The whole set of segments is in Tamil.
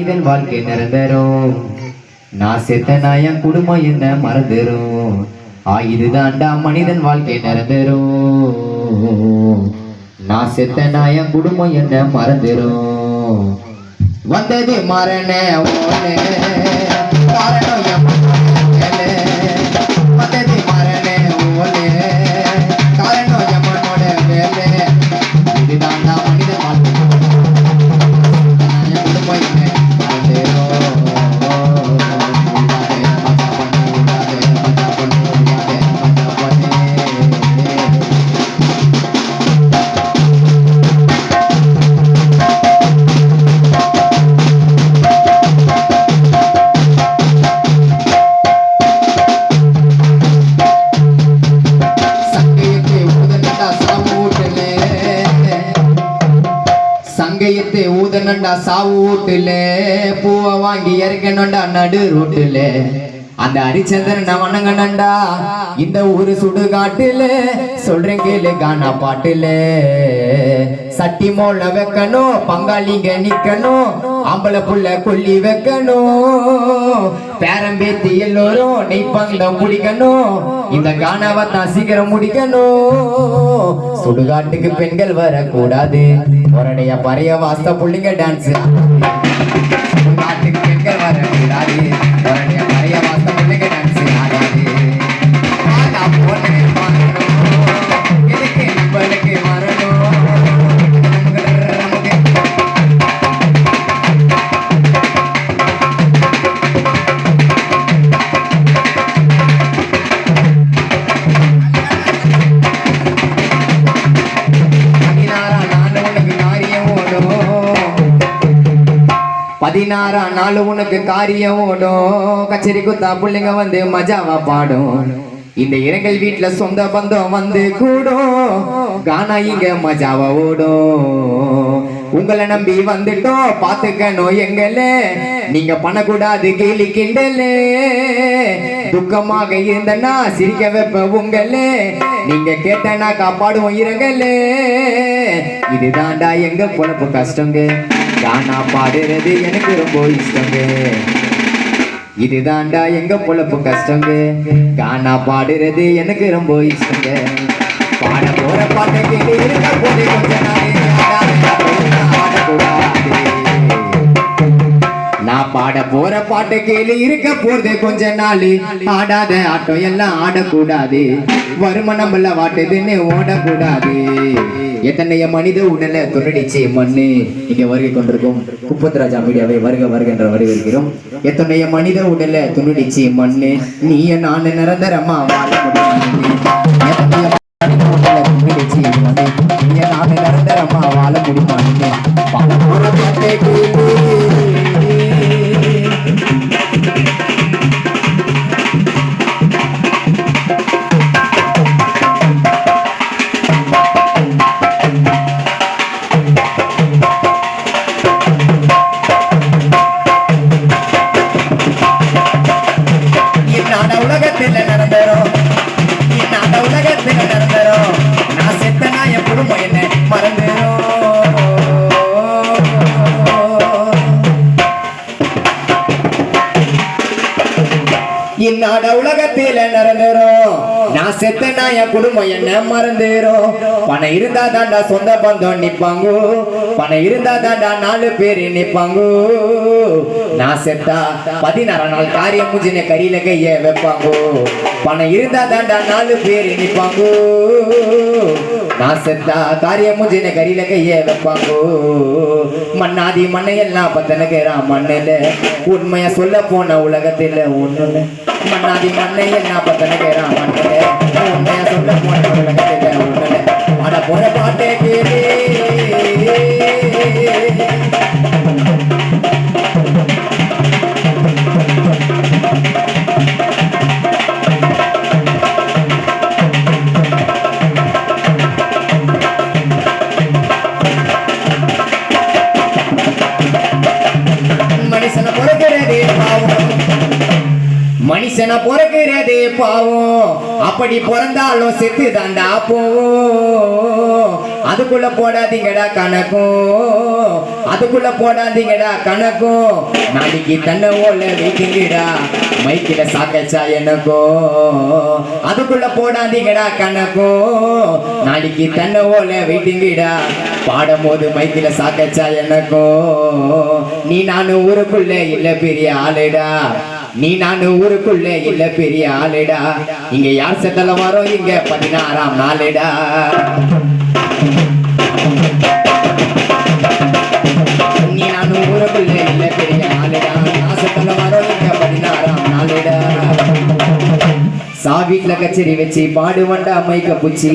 இதன் வாழ்க்கை நிரந்தரும் நான் செத்தனா என் குடும்பம் என்ன மறந்துரும் இதுதான்டா மனிதன் வாழ்க்கை நிரந்தரும் நான் செத்தனா என் குடும்பம் என்ன மறந்துரும் வந்தது மரண ஓனே காரணம் வந்தது மரண ஓனே காரணம் எம்மனோட வேலை இதுதான்டா மனிதன் வாழ்க்கை குடும்பம் என்ன சங்கையத்தை ஊதனண்டா சாவு வீட்டுல பூவை வாங்கி இறக்கணும்டா நடு ரோட்டுல அந்த ஹரிச்சந்திரன் வணங்கனண்டா இந்த ஊரு சுடுகாட்டுல சொல்றேன் கேளு கானா பாட்டுல சட்டி மோள வைக்கணும் பங்காளிங்க நிக்கணும் ஆம்பளை புள்ள கொல்லி வைக்கணும் பேரம்பேத்தி எல்லோரும் நெய்ப்பந்தம் பிடிக்கணும் இந்த கானாவை தான் சீக்கிரம் முடிக்கணும் சுடுகாட்டுக்கு பெண்கள் வரக்கூடாது உடனே பறைய வாச புள்ளிங்க டான்ஸ் சுடுகாட்டுக்கு பெண்கள் வரக்கூடாது உடனே பறைய வாச புள்ளிங்க டான்ஸ் ஆடாது நம்மளுக்கு வரணும் பதினாறா நாள் உனக்கு காரியம் ஓடும் கச்சேரி குத்தா பிள்ளைங்க வந்து மஜாவா பாடும் இந்த இரங்கல் வீட்டுல சொந்த பந்தம் வந்து கூடும் கானா இங்க மஜாவா ஓடும் உங்களை நம்பி வந்துட்டோம் பாத்துக்கணும் எங்களே நீங்க பண்ணக்கூடாது கேலி கிண்டலே துக்கமாக இருந்தனா சிரிக்க வைப்ப உங்களே நீங்க கேட்டனா காப்பாடுவோம் இரங்கலே இதுதான்டா எங்க பொழப்பு கஷ்டங்க கானா பாடுறது எனக்கு ரொம்ப இஷ்டங்க இதுதான்டா எங்க பொழப்பு கஷ்டங்க கானா பாடுறது எனக்கு ரொம்ப இஷ்டங்க பாட போற பாட்டு கேட்டு இருக்க போது கொஞ்ச நாள் நான் பாட போற பாட்டு கேளு இருக்க போறது கொஞ்ச நாள் ஆடாத ஆட்டம் எல்லாம் ஆடக்கூடாது வரும நம்மள வாட்டுதுன்னு ஓடக்கூடாது எத்தனைய மனித உடல துரடிச்சே மண்ணு இங்க வருகை கொண்டிருக்கும் குப்பத்ராஜா மீடியாவை வருக வருக என்ற வரவேற்கிறோம் எத்தனைய மனித உடல துரடிச்சே மண்ணு நீ நான் நிரந்தரமா வாழ முடியும் நிரந்தரமா வாழ முடியுமா இந்நாட உலகத்தில நடந்துரும் நான் செத்தனா என் குடும்பம் என்ன மறந்துரும் பணம் இருந்தா தாண்டா சொந்த பந்தம் நிப்பாங்கோ பணம் இருந்தா தாண்டா 4 பேரு நிப்பாங்கோ நான் செத்தா 16 நாள் காரியம் முஞ்சின கரியில கைய வைப்பாங்கோ பணம் இருந்தா தாண்டா 4 பேரு நிப்பாங்கோ நான் செத்தா காரியம் முஞ்சின கரியில கைய வைப்பாங்கோ மண்ணாதி மண்ணையெல்லாம் பத்தனக்கிறா மண்ணில உண்மையா சொல்ல போன உலகத்துல ஒண்ணுல மண்ணாதி மண்ணையெல்லாம் பத்தனக்கிறா மண்ணில உண்மையா சொல்ல போன உலகத்துல ஒண்ணுல அட போற பாட்டே கேளு மனுஷனை பிறக்கிறதே பாவம் அப்படி பிறந்தாலும் செத்து தாண்டா போவோம் அதுக்குள்ள போடாதீங்கடா கணக்கும், அதுக்குள்ள போடாதீங்கடா கணக்கும். நாளைக்கு தன்னை ஓல வைக்குங்கடா மைக்கில சாக்கச்சா எனக்கும். அதுக்குள்ள போடாதீங்கடா கணக்கும், நாளைக்கு தன்னை ஓல வைக்குங்கடா பாடும் போது மைக்கில சாக்கச்சா எனக்கும். நீ நானும் ஊருக்குள்ள இல்ல பெரிய ஆளுடா, நீ நானும் ஊருக்குள்ள இல்ல பெரிய ஆளுடா. இங்க யார் செத்தல வரோம் இங்க 16ஆம் நாளுடா. நீ நானும் ஊருக்குள்ள இல்ல பெரிய ஆளுடா, நான் செத்தல வரோம் இங்க 16ஆம் நாளுடா. சாவிட்ல கச்சேரி வச்சு பாடுவண்டா மைக்க புச்சி,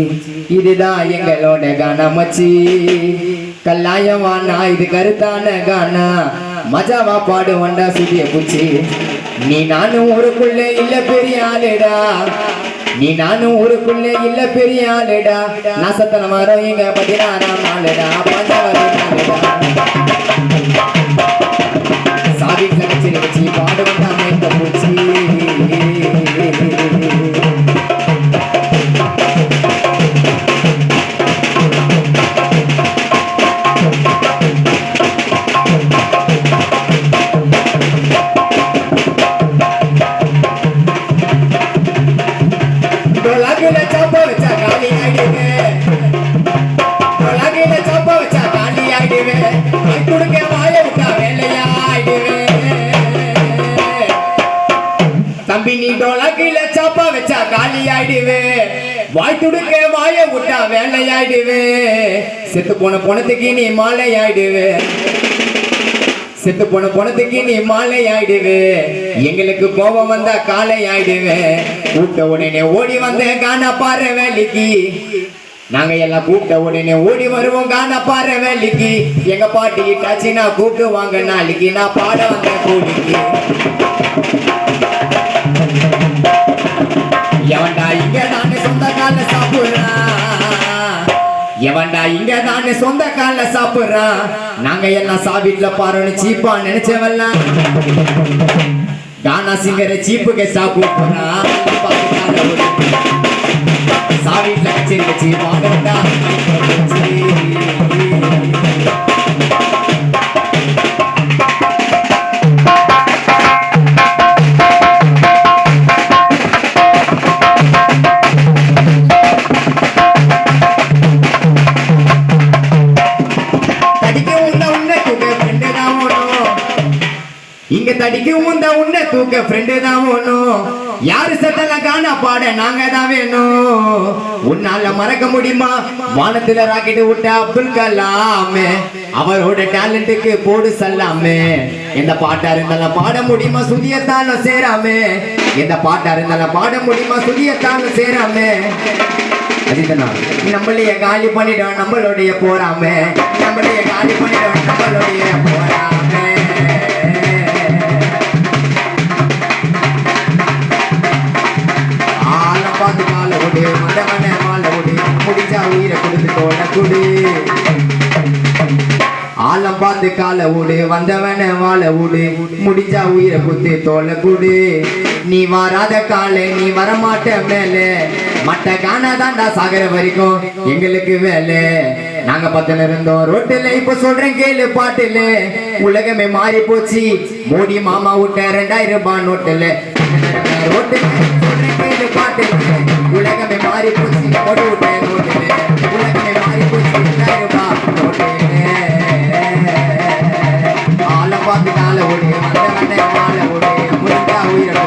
இதுதான் எங்களோட கானமச்சி. கல்லாயவானா இது கருத்தான கானா, மஜாவா பாடுவண்டா சுதிய புச்சி. நீ நானும் ஊருக்குள்ள இல்ல பெரிய ஆளுடா, நீ நானும் ஊருக்குள்ள இல்ல பெரிய ஆளுடா. நாசத்தன மரம் எங்க 16ஆம் நாளுடா, பஞ்சவரி நாளுடா. சாவிட்ல கச்சேரி வச்சு பாடுவண்டா மைக்க புச்சி. தம்பி நீ டோலகில சாப்பா வச்சா காலி ஆயிடுவே, வாய் துடுக்க வாய விட்டா வேலையாயிடுவே. செத்து போன பொணத்துக்கு நீ மாலை ஆயிடுவே, செத்து போன பொணத்துக்கு நீ மாலை ஆயிடுவே. எங்களுக்கு கோபம் வந்தா காலை ஆயிடுவே. கூட்ட உடனே ஓடி வந்த காண பாரு வேலைக்கு, நாங்க எல்லாம் கூப்பிட்ட உடனே ஓடி வருவோம் காண பாரு வேலைக்கு. எங்க பாட்டி டாச்சினா கூப்பிட்டு வாங்க நாளைக்கு, நான் பாட வந்த கூலிக்கு. எவன்டா இங்க தானே சொந்த கால சாப்பிடுறான், எவன்டா இங்க தானே சொந்த கால சாப்பிடுறான். நாங்க எல்லாம் சாவிட்ல பாருன்னு சீப்பா நினைச்சவெல்லாம் கானா சிங்கரை சீப்புக்கு சாப்பிடுறான். சாவிட்ல கச்சேரி வச்சு பாடுறா இங்க தடிக்கு உந்த உன்னை தூக்க ஃப்ரெண்டு தான் வேணும். யாரு சத்தல காண பாட நாங்க தான் வேணும். உன்னால மறக்க முடியுமா வானத்துல ராக்கெட் விட்ட அப்துல் கலாமே, அவரோட டேலண்ட்டுக்கு போடு சல்லாமே. எந்த பாட்டா இருந்தாலும் பாட முடியுமா சுதியத்தாலும் சேராமே, எந்த பாட்டா இருந்தாலும் பாட முடியுமா சுதியத்தாலும் சேராமே. அதுதானா நம்மளைய காலி பண்ணிடும் நம்மளுடைய போறாமே, நம்மளைய காலி பண்ணிடும் நம்மளுடைய போறாமே. முடிஞ்சா உயிரை கொடுத்து தோட குடு, ஆலம் பார்த்து கால விடு வந்தவன வாழ விடு. முடிஞ்சா உயிரை குத்து தோல குடு. நீ வராத காலை நீ வரமாட்ட மேலே, மட்ட காணாதாண்டா சாகர வரைக்கும் எங்களுக்கு வேலை. நாங்க 10 இருந்தோம் ரோட்டுல, இப்ப சொல்றேன் கேளு பாட்டுல. உலகமே மாறி போச்சு மோடி மாமா விட்ட 2000 ரூபாய் நோட்டுல. ரோட்டுல சொல்றேன் கேளு பாட்டுல, உலகமே மாறி போச்சு மோடி விட்ட நோட்டுல. உலகமே மாறி போச்சு 2000 ரூபாய் நோட்டுல. ஆள பார்த்து கால ஓடு வந்தவன வாழ ஓடு. முடிஞ்சா உயிரை